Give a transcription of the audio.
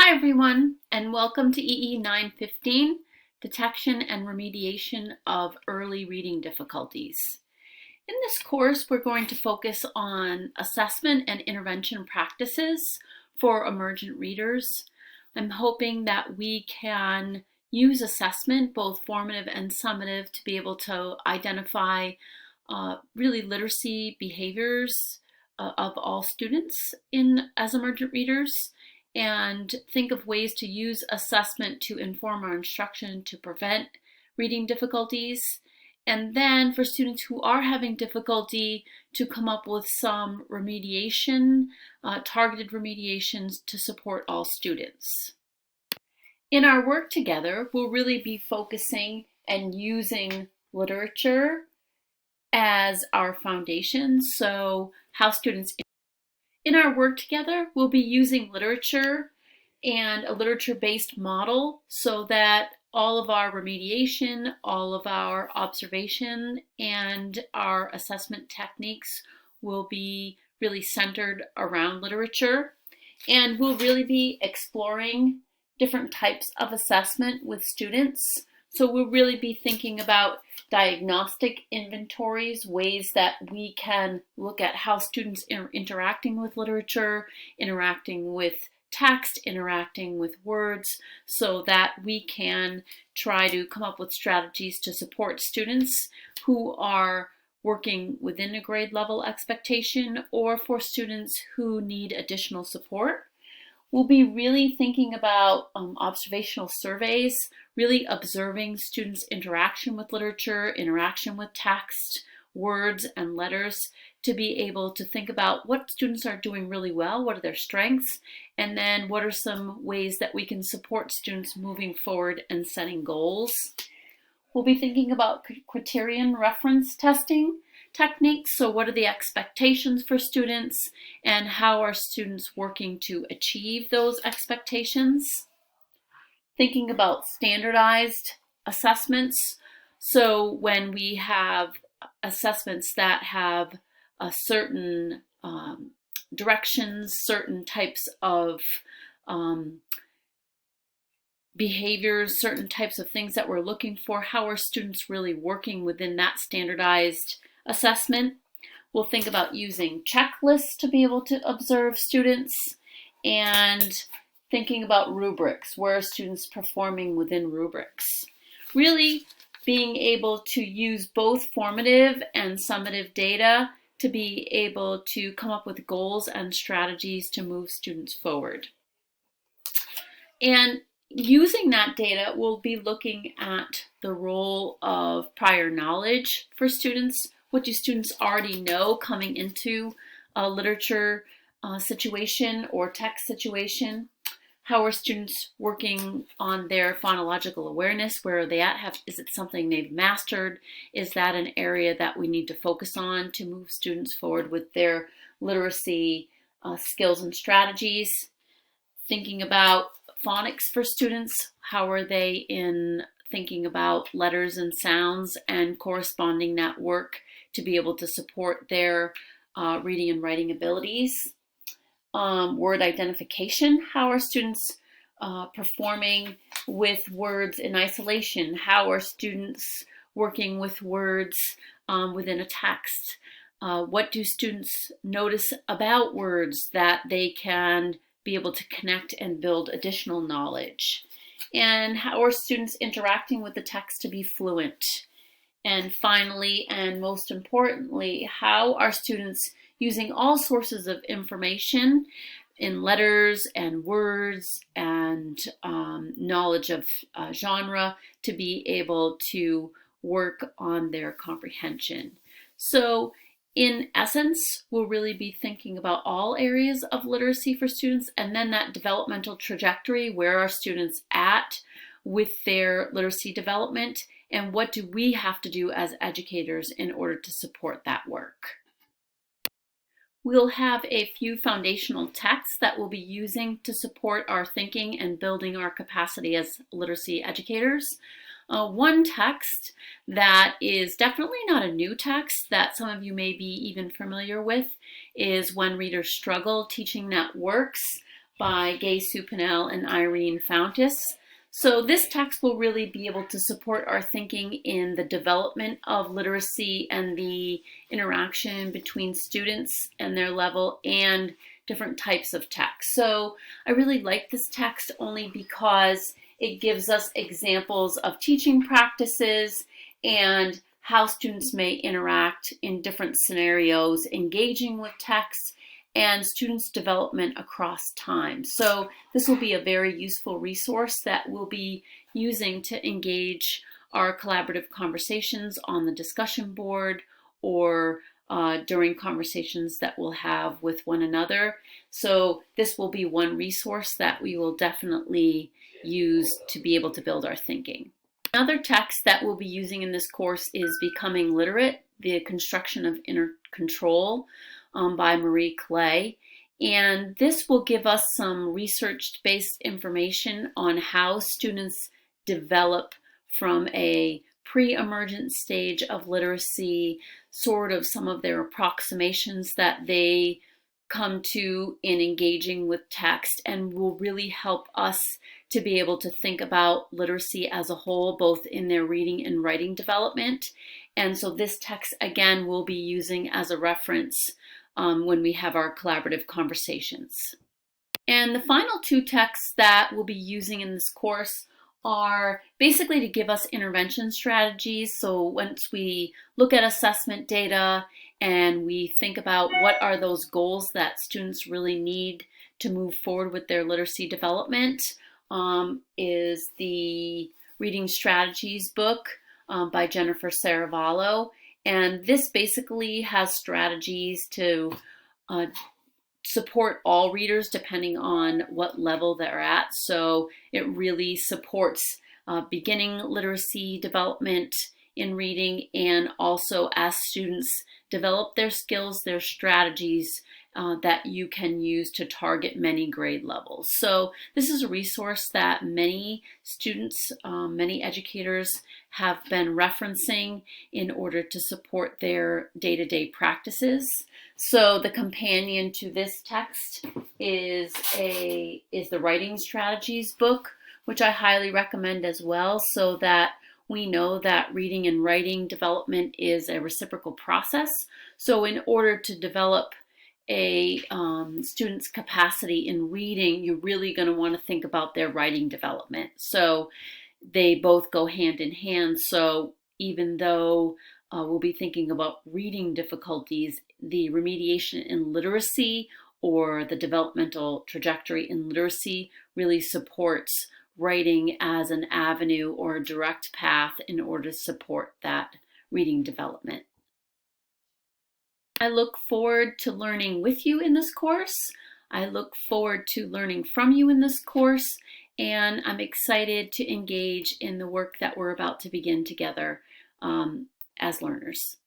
Hi everyone, and welcome to EE915, Detection and Remediation of Early Reading Difficulties. In this course, we're going to focus on assessment and intervention practices for emergent readers. I'm hoping that we can use assessment, both formative and summative, to be able to identify really literacy behaviors of all students as emergent readers, and think of ways to use assessment to inform our instruction to prevent reading difficulties. And then for students who are having difficulty, to come up with some remediation, targeted remediations to support all students. In our work together, we'll really be focusing and using literature as our foundation. So how students in our work together, we'll be using literature and a literature-based model so that all of our remediation, all of our observation, and our assessment techniques will be really centered around literature. And we'll really be exploring different types of assessment with students. So we'll really be thinking about diagnostic inventories, ways that we can look at how students are interacting with literature, interacting with text, interacting with words, so that we can try to come up with strategies to support students who are working within a grade level expectation or for students who need additional support. We'll be really thinking about observational surveys, really observing students' interaction with literature, interaction with text, words, and letters, to be able to think about what students are doing really well, what are their strengths, and then what are some ways that we can support students moving forward and setting goals. We'll be thinking about criterion reference testing techniques. So what are the expectations for students and how are students working to achieve those expectations? Thinking about standardized assessments. So when we have assessments that have a certain directions, certain types of behaviors, certain types of things that we're looking for, how are students really working within that standardized assessment? We'll think about using checklists to be able to observe students, and thinking about rubrics. Where are students performing within rubrics? Really being able to use both formative and summative data to be able to come up with goals and strategies to move students forward. And using that data, we'll be looking at the role of prior knowledge for students. What do students already know coming into a literature situation or text situation? How are students working on their phonological awareness? Where are they at? Is it something they've mastered? Is that an area that we need to focus on to move students forward with their literacy skills and strategies? Thinking about phonics for students. How are they in thinking about letters and sounds and corresponding that work to be able to support their reading and writing abilities? Word identification. How are students performing with words in isolation? How are students working with words within a text? What do students notice about words that they can be able to connect and build additional knowledge? And how are students interacting with the text to be fluent? And finally, and most importantly, how are students using all sources of information in letters and words and knowledge of genre to be able to work on their comprehension? So in essence, we'll really be thinking about all areas of literacy for students, and then that developmental trajectory. Where are students at with their literacy development, and what do we have to do as educators in order to support that work? We'll have a few foundational texts that we'll be using to support our thinking and building our capacity as literacy educators. One text that is definitely not a new text that some of you may be even familiar with is When Readers Struggle, Teaching That Works by Gay Supinel and Irene Fountas. So this text will really be able to support our thinking in the development of literacy and the interaction between students and their level and different types of text. So I really like this text only because it gives us examples of teaching practices and how students may interact in different scenarios, engaging with text, and students' development across time. So this will be a very useful resource that we'll be using to engage our collaborative conversations on the discussion board or during conversations that we'll have with one another. So this will be one resource that we will definitely use to be able to build our thinking. Another text that we'll be using in this course is Becoming Literate, the Construction of Inner Control by Marie Clay. And this will give us some research-based information on how students develop from a pre-emergent stage of literacy, sort of some of their approximations that they come to in engaging with text, and will really help us to be able to think about literacy as a whole, both in their reading and writing development. And so this text, again, we'll be using as a reference when we have our collaborative conversations. And the final two texts that we'll be using in this course are basically to give us intervention strategies. So once we look at assessment data and we think about what are those goals that students really need to move forward with their literacy development, is the Reading Strategies book by Jennifer Saravallo. And this basically has strategies to support all readers depending on what level they're at. So it really supports beginning literacy development in reading, and also as students develop their skills, their strategies that you can use to target many grade levels. So this is a resource that many students, many educators have been referencing in order to support their day-to-day practices. So the companion to this text is the Writing Strategies book, which I highly recommend as well, so that we know that reading and writing development is a reciprocal process. So in order to develop a student's capacity in reading, you're really going to want to think about their writing development. So they both go hand in hand. So even though we'll be thinking about reading difficulties, the remediation in literacy or the developmental trajectory in literacy really supports writing as an avenue or a direct path in order to support that reading development. I look forward to learning with you in this course. I look forward to learning from you in this course, and I'm excited to engage in the work that we're about to begin together as learners.